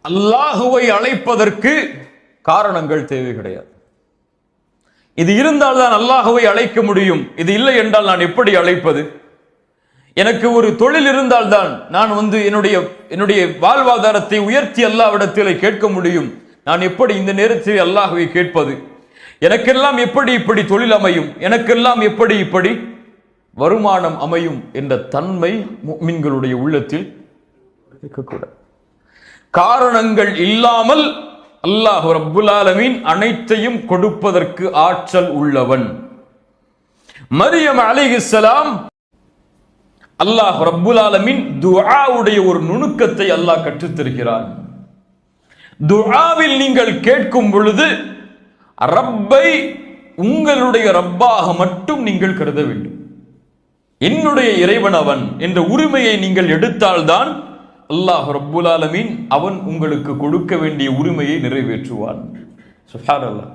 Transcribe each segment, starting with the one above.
அல்லாஹுவை அழைப்பதற்கு காரணங்கள் தேவை கிடையாது. இது இருந்தால் தான் அல்லாஹுவை அழைக்க முடியும். இது இல்லை என்றால் நான் எப்படி அழைப்பது? எனக்கு ஒரு தொழில் இருந்தால் தான் நான் என்னுடைய வாழ்வாதாரத்தை உயர்த்தி அல்லாஹ்விடத்தில் கேட்க முடியும். நான் எப்படி இந்த நேரத்தில் அல்லாஹுவை கேட்பது? எனக்கெல்லாம் எப்படி இப்படி தொழில் அமையும்? எனக்கெல்லாம் எப்படி இப்படி வருமானம் அமையும் என்ற தன்மை முஃமின்களுடைய உள்ளத்தில் இருக்கக்கூடாது. காரணங்கள் இல்லாமல் அல்லாஹ் ரப்புல் ஆலமீன் அனைத்தையும் கொடுப்பதற்கு ஆற்றல் உள்ளவன். மரியம் அலைஹிஸ்ஸலாம் அல்லாஹ் ரப்புல் ஆலமீன் துஆவுடைய ஒரு நுணுக்கத்தை அல்லாஹ் கற்றுத் தருகிறான். துஆவில் நீங்கள் கேட்கும் பொழுது ரப்பை உங்களுடைய ரப்பாக மட்டும் நீங்கள் கருத வேண்டும். என்னுடைய இறைவன் அவன் என்ற உரிமையை நீங்கள் எடுத்தால்தான் அல்லாஹ் ரப்புல் ஆலமீன் அவன் உங்களுக்கு கொடுக்க வேண்டிய உரிமையை நிறைவேற்றுவான். சுப்ஹானல்லாஹ்.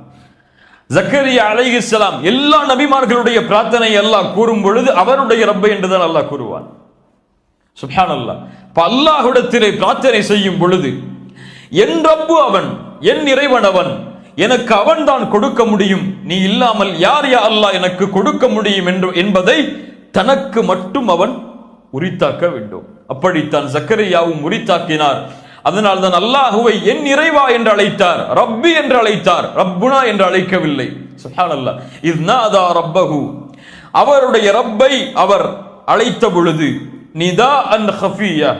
ஜக்கரியா அலைஹிஸ்ஸலாம் எல்லா நபிமார்களுடைய பிரார்த்தனை அல்லாஹ் கூறும் பொழுது அவருடைய ரப்பை என்றுதான் அல்லாஹ் கூறுவான். சுப்ஹானல்லாஹ். அல்லாஹ்விடத்திலே பிரார்த்தனை செய்யும் பொழுது என் ரப்பு அவன், என் இறைவன் அவன், எனக்கு அவன் தான் கொடுக்க முடியும், நீ இல்லாமல் யார் யா அல்லாஹ் எனக்கு கொடுக்க முடியும் என்பதை தனக்கு மட்டும் அவன் உரித்தாக்க வேண்டும். அப்படித்தான் ஜக்கரியாவும் உரித்தாக்கினார். அதனால் தான் அல்லாஹுவை என் இறைவா என்று அழைத்தார், ரப்பி என்று அழைத்தார், ரப்புனா என்று அழைக்கவில்லை. சுப்ஹானல்லாஹ். இஸ் நாதா ரப்பஹு, அவருடைய ரப்பை அவர் அழைத்த பொழுது நிதாஅன் ஹஃபியா,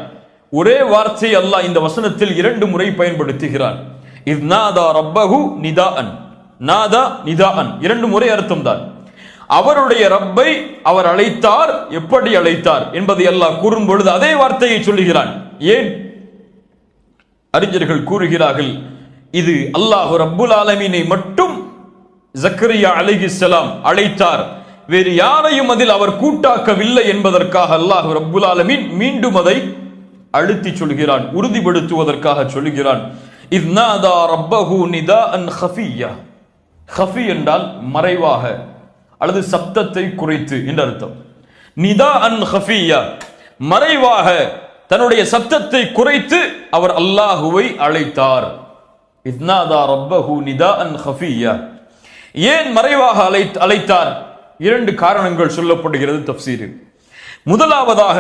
ஒரே வார்த்தை அல்லாஹ் இந்த வசனத்தில் 2 முறை பயன்படுத்துகிறான். இஸ் நாதா ரப்பஹு நிதாஅன், நாதா நிதாஅன் 2 முறை அர்த்தம் தான். அவருடைய ரப்பை அவர் அழைத்தார். எப்படி அழைத்தார் என்பதை அல்லாஹ் கூறும் பொழுது அதே வார்த்தையை சொல்லுகிறான். ஏன்? அறிஞர்கள் கூறுகிறார்கள், இது அல்லாஹ் ரப்புல் ஆலமீனை மட்டும் ஜக்கரியா அலைஹிஸ்ஸலாம் அழைத்தார், வேறு யாரையும் அதில் அவர் கூட்டாக்கவில்லை என்பதற்காக அல்லாஹ் ரப்புல் ஆலமீன் மீண்டும் அதை அழுத்தி சொல்கிறான், உறுதிப்படுத்துவதற்காக சொல்கிறான். இஸ் நாதா ரப்பஹு நிதாஅன் ஹஃபியா. ஹஃபி என்றால் மறைவாக அல்லது சப்தத்தை குறைத்து என்ற அர்த்தம். நிதாஅன் ஹஃபியா, மறைவாக தன்னுடைய சப்தத்தை குறைத்து அவர் அல்லாஹுவை அழைத்தார். இஸ் நாதா ரப்பஹு நிதாஅன் ஹஃபியா. ஏன் மறைவாக அழைத்தார்? 2 காரணங்கள் சொல்லப்படுகிறது தஃப்சீரில். முதலாவதாக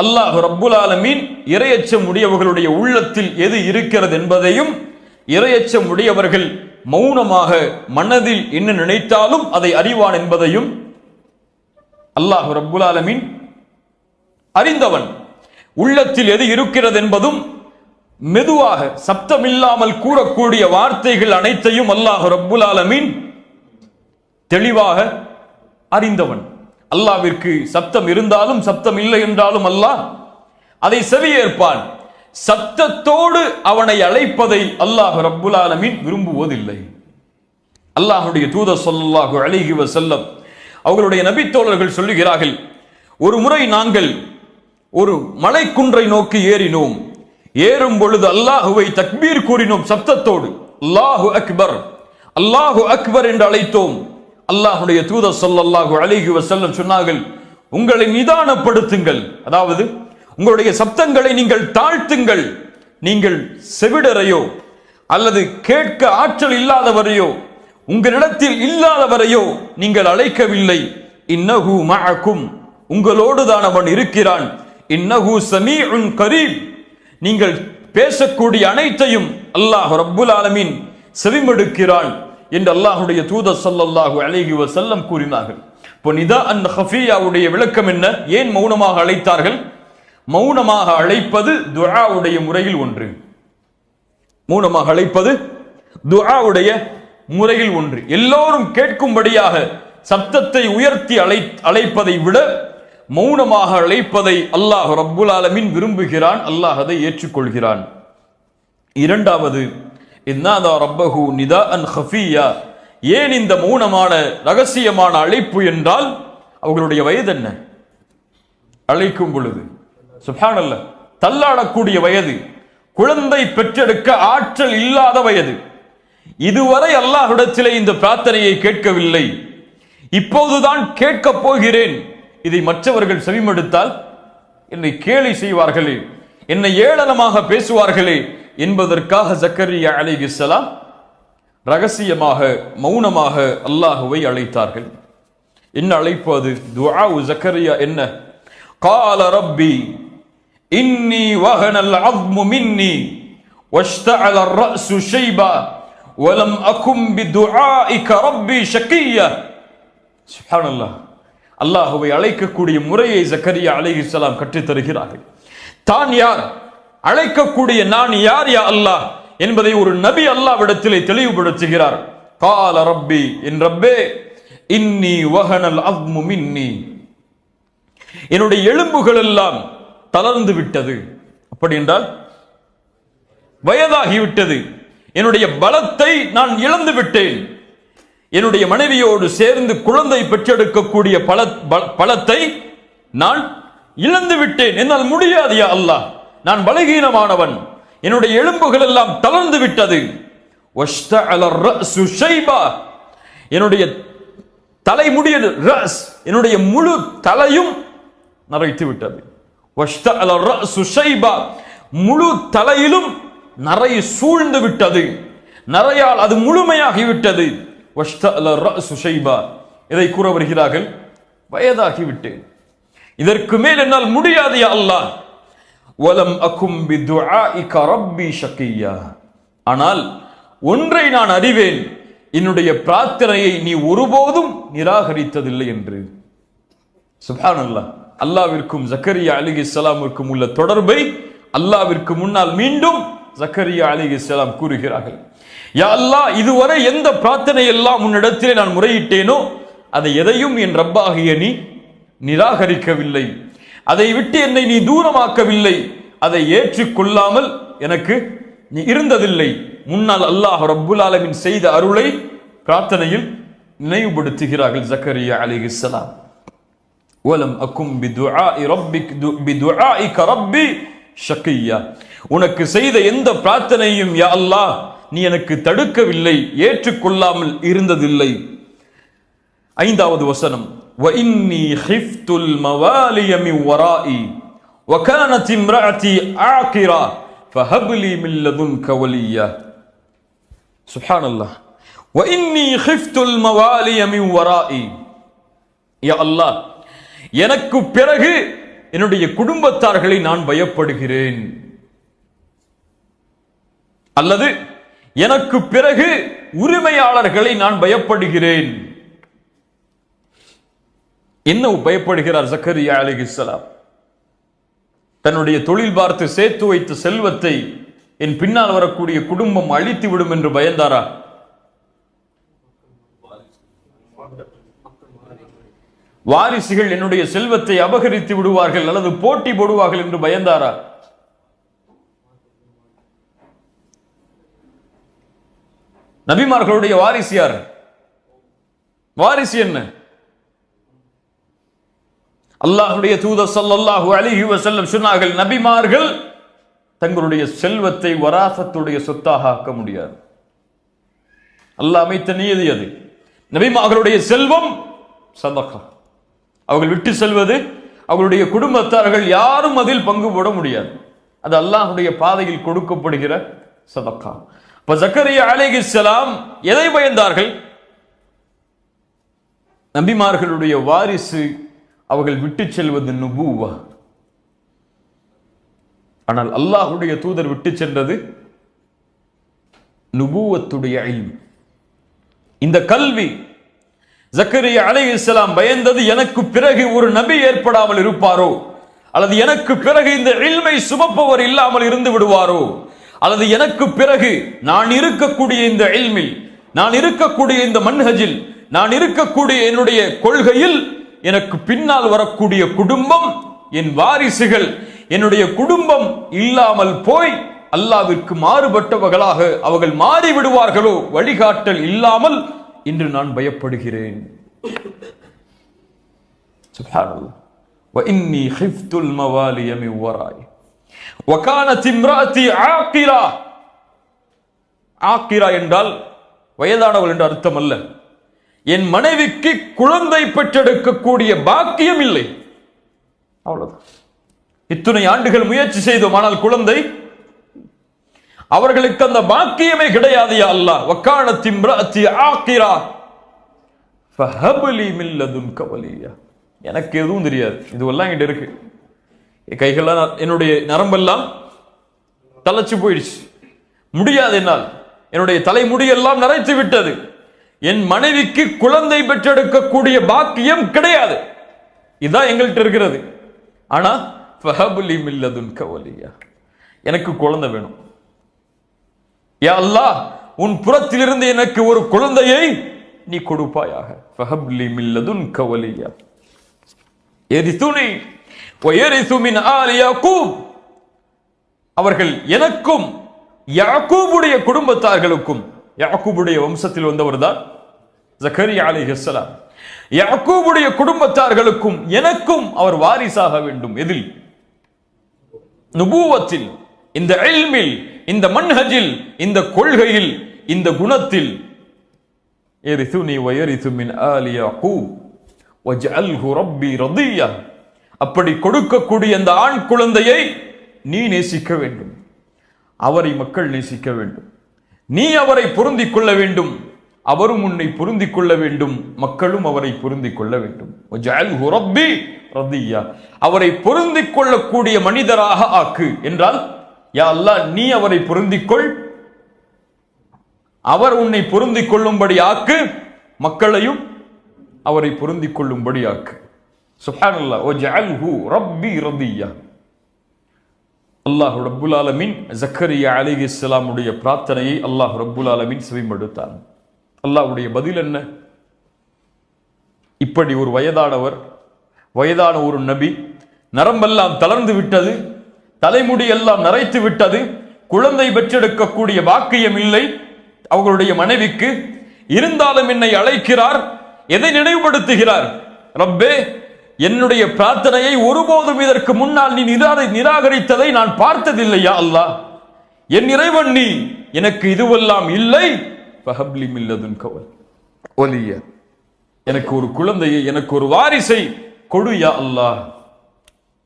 அல்லாஹ் ரப்புல் ஆலமீன் இறையச்சம் உடையவர்களுடைய உள்ளத்தில் எது இருக்கிறது என்பதையும், இறையச்சம் உடையவர்கள் மௌனமாக மனதில் என்ன நினைத்தாலும் அதை அறிவான் என்பதையும் அல்லாஹ் ரப்புல் ஆலமீன் அறிந்தவன். உள்ளத்தில் எது இருக்கிறது என்பதும் மெதுவாக சப்தமில்லாமல் கூறக்கூடிய வார்த்தைகள் அனைத்தையும் அல்லாஹ் ரப்புல் ஆலமீன் தெளிவாக அறிந்தவன். அல்லாஹ்விற்கு சப்தம் இருந்தாலும் சப்தம் இல்லை என்றாலும் அல்லாஹ் அதை செவியேற்பான். சப்தத்தோடு அவனை அழைப்பதை அல்லாஹ் ரப்புல் ஆலமீன் விரும்புவதில்லை. அல்லாஹ்வுடைய தூதர் ஸல்லல்லாஹு அலைஹி வஸல்லம் அவர்களுடைய நபித்தோழர்கள் சொல்லுகிறார்கள், ஒரு முறை நாங்கள் ஒரு மலைக்குன்றை நோக்கி ஏறினோம். ஏறும் பொழுது அல்லாஹுவை தக்பீர் கூறினோம் சப்தத்தோடு. அல்லாஹு அக்பர், அல்லாஹு அக்பர் என்று அழைத்தோம். அல்லாஹ்வுடைய தூதர் ஸல்லல்லாஹு அலைஹி வஸல்லம் சொன்னார்கள், உங்களை நிதானப்படுத்துங்கள், அதாவது உங்களுடைய சப்தங்களை நீங்கள் தாழ்த்துங்கள். நீங்கள் செவிடரையோ அல்லது கேட்க ஆற்றல் இல்லாதவரையோ உங்களிடத்தில் இல்லாதவரையோ நீங்கள் அழைக்கவில்லை. இன்னஹு மஅக்கும், உங்களோடு தான் அவன் இருக்கிறான். இன்னஹு ஸமீஉன் கரீப், நீங்கள் பேசக்கூடிய அனைத்தையும் அல்லாஹ் ரப்புல் ஆலமீன் செவிமடுக்கிறான் என்று அல்லாஹ்வுடைய தூதர் ஸல்லல்லாஹு அலைஹி வஸல்லம் கூறினார்கள். இப்போ நிதாஅன் ஹஃபியாவுடைய விளக்கம் என்ன? ஏன் மௌனமாக அழைத்தார்கள்? மௌனமாக அழைப்பது துஆவுடைய முறையில் ஒன்று. மௌனமாக அழைப்பது துஆவுடைய முறையில் ஒன்று. எல்லோரும் கேட்கும்படியாக சப்தத்தை உயர்த்தி அழைப்பதை விட மௌனமாக அழைப்பதை அல்லாஹ் ரப்புல் ஆலமீன் விரும்புகிறான். அல்லாஹ் அதை ஏற்றுக்கொள்கிறான். இரண்டாவது, இன்னாதா ரப்பஹு நிதாஅன் ஹஃபியா. ஏன் இந்த மௌனமான ரகசியமான அழைப்பு என்றால், அவர்களுடைய வயது என்ன? அழைக்கும் பொழுது சுப்ஹானல்லாஹ், தள்ளாடக்கூடிய வயது, குழந்தை பெற்றெடுக்க ஆற்றல் இல்லாத வயது. இதுவரை அல்லாஹ்விடத்திலே இந்த பிரார்த்தனையை கேட்கவில்லை, இப்போதுதான் கேட்கப் போகிறேன். இதை மற்றவர்கள் செவிமடுத்தால் என்னை கேலி செய்வார்களே, என்னை ஏளனமாக பேசுவார்களே, என்பதற்காக ஜக்கரியா அலைஹிஸ்ஸலாம் ரகசியமாக மௌனமாக அல்லாஹுவை அழைத்தார்கள். என்ன அழைப்பு அது? துஆ ஜக்கரியா என்ன? قال ربي إني وهن العظم مني واشتعل الرأس شيبا ولم أكن بدعائك ربي شقيا. سبحان الله. அல்லாஹுவை அழைக்கக்கூடிய முறையை ஜக்கரியா அலைஹிஸ்ஸலாம் கற்றுத் தருகிறார்கள். தான் யார், அழைக்கக்கூடிய நான் யார் யா அல்லாஹ் என்பதை ஒரு நபி அல்லாஹ்விடத்திலே தெளிவுபடுத்துகிறார். قال ربي என் ரப்பே இன்னி வஹனல் அஸ்மு மின்னி, என்னுடைய எலும்புகள் எல்லாம் தளர்ந்து விட்டது. அப்படி என்றால் வயதாகிவிட்டது, என்னுடைய பலத்தை நான் இழந்து விட்டேன். என்னுடைய மனைவியோடு சேர்ந்து குழந்தை பெற்றெடுக்கக்கூடிய பலத்தை நான் இழந்து விட்டேன். என்னால் முடியாது யா அல்லாஹ், நான் பலகீனமானவன், என்னுடைய எலும்புகள் எல்லாம் தளர்ந்து விட்டது. என்னுடைய தலைமுடிய ரஸ், என்னுடைய முழு தலையும் நரைத்து விட்டது. முழு தலையிலும் நரை சூழ்ந்து விட்டது, நரையால் அது முழுமையாகிவிட்டது. இதை கூற வருகிறார்கள், வயதாகிவிட்டேன், இதற்கு மேல் என்னால் முடியாது யா அல்லாஹ். வலம் அகும் பிதுஆஇக ரப்பி ஷகியா, ஆனால் ஒன்றை நான் அறிவேன், என்னுடைய பிரார்த்தனையை நீ ஒருபோதும் நிராகரித்ததில்லை என்று. சுப்ஹானல்லாஹ். அல்லாஹ்விற்கும் ஜக்கரியா அலைஹிஸ்ஸலாமுக்கும் உள்ள தொடர்பை அல்லாஹ்விற்கு முன்னால் மீண்டும் ஜக்கரியா அலைஹிஸ்ஸலாம் கூறுகிறார்கள். யா அல்லாஹ், இதுவரை எந்த பிரார்த்தனை எல்லாம் உன்னிடத்திலே நான் முறையிட்டேனோ அதை எதையும் என் ரப்பாகிய நீ நிராகரிக்கவில்லை, அதை விட்டு என்னை நீ தூரமாக்கவில்லை, அதை ஏற்றுக்கொள்ளாமல் எனக்கு நீ இருந்ததில்லை. முன்னால் அல்லாஹ் ரப்புல் ஆலமீன் செய்த அருளை பிரார்த்தனையில் நினைவுபடுத்துகிறார்கள் ஜக்கரியா அலைஹிஸ்ஸலாம். வலம் அகும் பிதுஆஇக ரப்பி ஷகியா, உனக்கு செய்த எந்த பிரார்த்தனையும் யா அல்லாஹ் நீ எனக்கு தடுக்கவில்லை, ஏற்றுக்கொள்ளாமல் இருந்ததில்லை. 5வது வசனம், وإني خفت الموالي من ورائي وكانت امرأتي عاقرة فهب لي من لدنك وليا. سبحان الله. وإني خفت الموالي من ورائي. يا الله, எனக்கு பிறகு என்னுடைய குடும்பத்தார்களை நான் பயப்படுகிறேன், அல்லது எனக்கு பிறகு உரிமையாளர்களை நான் பயப்படுகிறேன். என்ன பயப்படுகிறார் ஜக்கரியா அலைஹிஸ்ஸலாம்? தன்னுடைய தொழில் பார்த்து சேர்த்து வைத்த செல்வத்தை என் பின்னால் வரக்கூடிய குடும்பம் அழித்து விடும் என்று பயந்தாரா? வாரிசுகள் என்னுடைய செல்வத்தை அபகரித்து விடுவார்கள் அல்லது போட்டி போடுவார்கள் என்று பயந்தாரா? நபிமார்களுடைய வாரிசு யார்? வாரிசு என்ன? அல்லாஹ்வுடைய தூதர் ஸல்லல்லாஹு அலைஹி வஸல்லம் சொன்னார்கள், நபிமார்கள் தங்களுடைய செல்வத்தை வராசத்துடைய சொத்தாக ஆக்க முடியாது. அல்லாஹ் அமைத்த நியதி அது. நபிமார்களுடைய செல்வம் சதகா, அவர்கள் விட்டு செல்வது, அவர்களுடைய குடும்பத்தார்கள் யாரும் அதில் பங்கு போட முடியாது. அது அல்லாஹ்வுடைய பாதையில் கொடுக்கப்படுகிற சதகா. இப்ப ஜக்கரியா அலைஹிஸ்ஸலாம் எதை பயந்தார்கள்? நபிமார்களுடைய வாரிசு அவர்கள் விட்டு செல்வது நுபுவா. ஆனால் அல்லாஹ்வுடைய தூதர் விட்டு சென்றது நுபுவத்துடைய இல்ம், இந்த கல்வி. ஜக்கரியா அலைஹிஸ்ஸலாம் பயந்தது, எனக்கு பிறகு ஒரு நபி ஏற்படாமல் இருப்பாரோ, அல்லது எனக்கு பிறகு இந்த இல்மை சுமப்பவர் இல்லாமல் இருந்து விடுவாரோ, அல்லது எனக்கு பிறகு நான் இருக்கக்கூடிய இந்த இல்மில், நான் இருக்கக்கூடிய இந்த மன்ஹஜில், நான் இருக்கக்கூடிய என்னுடைய கொள்கையில் எனக்கு பின்னால் வரக்கூடிய குடும்பம், என் வாரிசுகள், என்னுடைய குடும்பம் இல்லாமல் போய் அல்லாஹ்விற்கு மாறுபட்டவர்களாக அவர்கள் மாறிவிடுவார்களோ, வழிகாட்டல் இல்லாமல் இன்று நான் பயப்படுகிறேன். சுப்ஹானல்லாஹ். وإني خفت الموالي من ورائي وكانت امرأتي عاقرة. ஆக்கிரா என்றால் வயதானவள் என்று அர்த்தம் அல்ல. என் மனைவிக்கு குழந்தை பெற்றெடுக்கக்கூடிய பாக்கியம் இல்லை, அவ்வளவுதான். இத்தனை ஆண்டுகள் முயற்சி செய்தோம், ஆனால் குழந்தை. அவர்களுக்கு அந்த பாக்கியமே கிடையாது யா அல்லாஹ். வக்கானத் இம்ராத்தி ஆகிரா ஃபஹப்லி மின் லதுன்க வலியா. எனக்கு எதுவும் தெரியாது, இதுவெல்லாம் என்கிட்ட இருக்கு. கைகள்லாம் என்னுடைய நரம்பெல்லாம் தளச்சு போயிடுச்சு, முடியாது என்னால், என்னுடைய தலைமுடியெல்லாம் நரைத்து விட்டது, என் மனைவிக்கு குழந்தை பெற்றெடுக்கக்கூடிய பாக்கியம் கிடையாது. இதுதான் எங்கள்கிட்ட இருக்கிறது. ஆனா ஃபஹப்லி மின் லதுன்க வலியா, எனக்கு குழந்தை வேணும் யா அல்லாஹ், உன் புறத்திலிருந்து எனக்கு ஒரு குழந்தையை நீ கொடுப்பாயாக. ஃபஹப்லி மின் லதுன்க வலியா யரிசுனி வயரிசு மின் ஆலி யாக்கூப். அவர்கள் எனக்கும் யாக்கூபுடைய குடும்பத்தார்களுக்கும், யாக்கூபுடைய வம்சத்தில் வந்தவர்தான் ஜக்கரியா அலைஹிஸ்ஸலாம், யாக்கூபுடைய குடும்பத்தார்களுக்கும் எனக்கும் அவர் வாரிசாக வேண்டும். எதில்? நுபுவத்தில், இந்த இல்மில், இந்த மன்ஹஜில், இந்த கொள்கையில், இந்த குணத்தில். யரிசுனி வயரிசு மின் ஆலி யாக்கூப் வஜ்அல்ஹு ரப்பி ரதியா. அப்படி கொடுக்கக்கூடிய அந்த ஆண் குழந்தையை நீ நேசிக்க வேண்டும், அவரை மக்கள் நேசிக்க வேண்டும், நீ அவரை பொருந்திக் கொள்ள வேண்டும், அவரும் உன்னை பொருந்திக் கொள்ள வேண்டும், மக்களும் அவரை பொருந்திக் கொள்ள வேண்டும். வஜ்அல்ஹு ரப்பி ரதியா, அவரை பொருந்திக் கொள்ளக்கூடிய மனிதராக ஆக்கு என்றால், யா அல்லாஹ் நீ அவரை பொருந்திக் கொள், அவர் உன்னை பொருந்திக் கொள்ளும்படி ஆக்கு, மக்களையும் அவரை பொருந்திக் கொள்ளும்படி ஆக்கு. சுப்ஹானல்லாஹ். வஜ்அல்ஹு ரப்பி ரதியா. அல்லாஹ் ரப்புல் ஆலமீன் ஜக்கரியா அலைஹிஸ்ஸலாம் உடைய பிரார்த்தனையை அல்லாஹ் ரப்புல் ஆலமீன் செவிமடுத்தான். அல்லாஹ்வுடைய பதில் என்ன? இப்படி ஒரு வயதான ஒரு நபி, நரம்பெல்லாம் தளர்ந்து விட்டது, தலைமுடி எல்லாம் நரைத்து விட்டது, குழந்தை பெற்றெடுக்கக்கூடிய பாக்கியம் இல்லை அவர்களுடைய மனைவிக்கு. இருந்தாலும் என்னை அழைக்கிறார். எதை நினைவுபடுத்துகிறார்? ரப்பே, என்னுடைய பிரார்த்தனையை ஒருபோதும் இதற்கு முன்னால் நீ நிராகரித்ததை நான் பார்த்ததில்லையா அல்லாஹ். என் இறைவன் நீ, எனக்கு இதுவெல்லாம் இல்லை. ஃபஹப்லி மின் லதுன்க வலியா, எனக்கு ஒரு குழந்தையை, எனக்கு ஒரு வாரிசை கொடு யா அல்லாஹ்.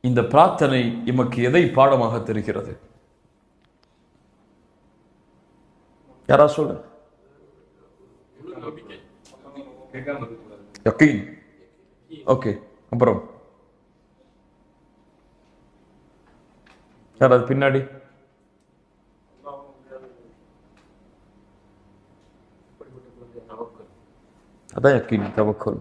இந்த பிரார்த்தனை எமக்கு எதை பாடமாக தெரிகிறது? யாரா சொல்ல? யகீன். ஓகே, அப்புறம் யாராவது பின்னாடி? அதான் யகீன், தவக்கல்.